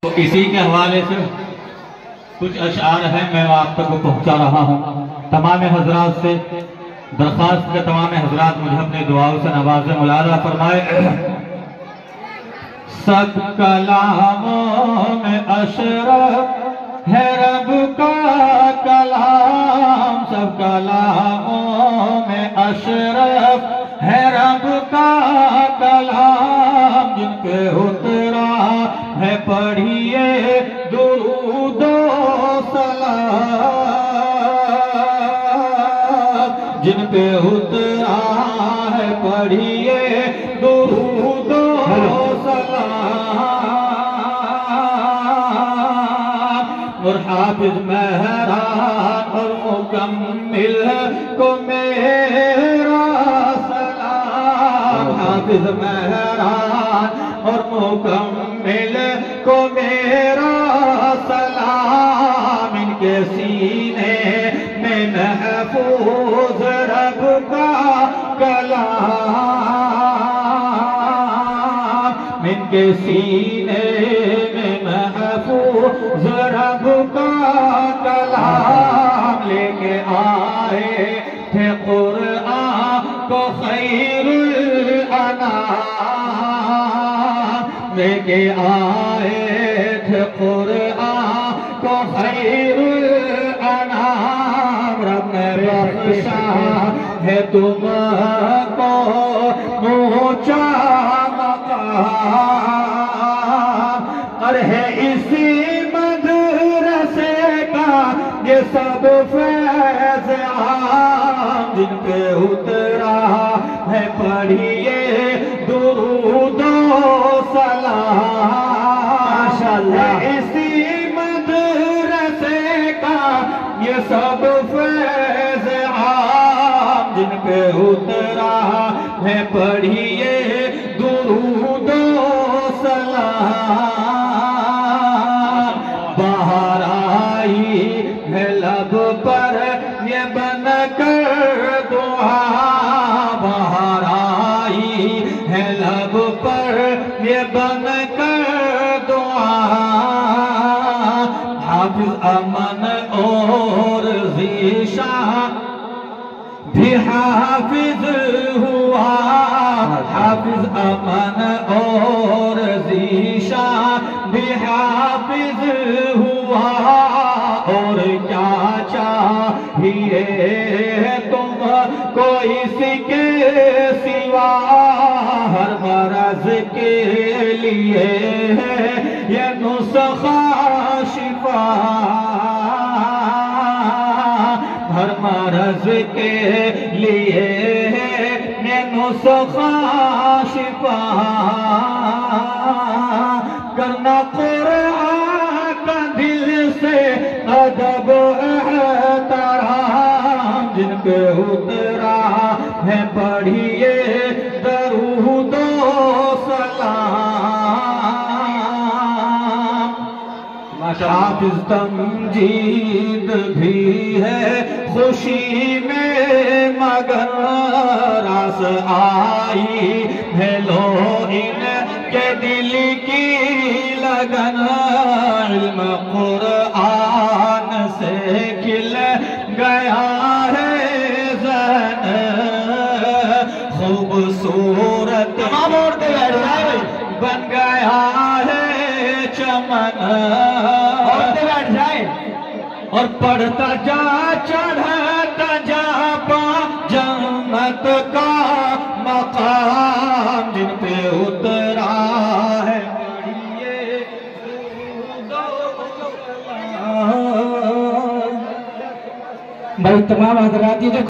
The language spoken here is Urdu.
تو اسی کے حوالے سے کچھ اشعار ہیں، میں آپ تک پہنچا رہا ہوں۔ تمام حضرات سے درخواست کے تمام حضرات مجھے اپنے دعاؤں سے نوازیں، ملاحظہ فرمائے۔ سب کلاموں میں اشرف ہے رب کا کلام، سب کلاموں میں اشرف ہے رب کا کلام، جن پہ اترا ہے پڑھیے درود و سلام، جن پہ اترا ہے پڑھیے درود و سلام، اور حافظ مہران اور مکمل کو میرا سلام، حافظ مہران اور مکمل کو میرا سلام، ان کے سینے میں محفوظ رب کا کلام، ان کے سینے میں محفوظ رب کا کلام، لے کے آئے تھے قرآن کو خیر الانام، لے کے آئے تھے قرآن کو خیر الانام، رب نے بخشا ہے تم کو اونچا مقام، اور ہے اسی مدرسے کا یہ سب فیض عام، جن پہ اترا ہے پڑھیے درود و سلام، ماشاءاللہ، اسی مدرسے کا یہ سب فیض عام، جن پہ اترا ہے پڑھیے درود و سلام، باہر آئی ہے لب پر یہ بن کر دعا، باہر آئی ہے لب پر یہ بن کر دعا، حافظ امن اور ذیشان بھی حافظ ہوا، حافظ امن اور ذیشان بھی حافظ ہوا، اور کیا چاہیے تم کو اس کے سوا، ہر مرض کے لیے ہے یہ نسخہ شفا، ہر مرض کے لیے ہے یہ نسخہ شفا، کرنا قرآن کا دل سے ادب احترام، جن پہ اترا ہے پڑھیے درود و سلام، حافظ تمجید بھی ہے خوشی میں مگر، راس آئی ہے لو ان کے دل کی لگن، علم قرآن سے کھل گیا ہے ذہن، خوبصورت بن گیا ہے چمن، اور پڑھتا جا چڑھتا جا پا جنت کا مقام، جن پہ اترا ہے پڑھیے درود و سلام۔ بھائی تمام حضرات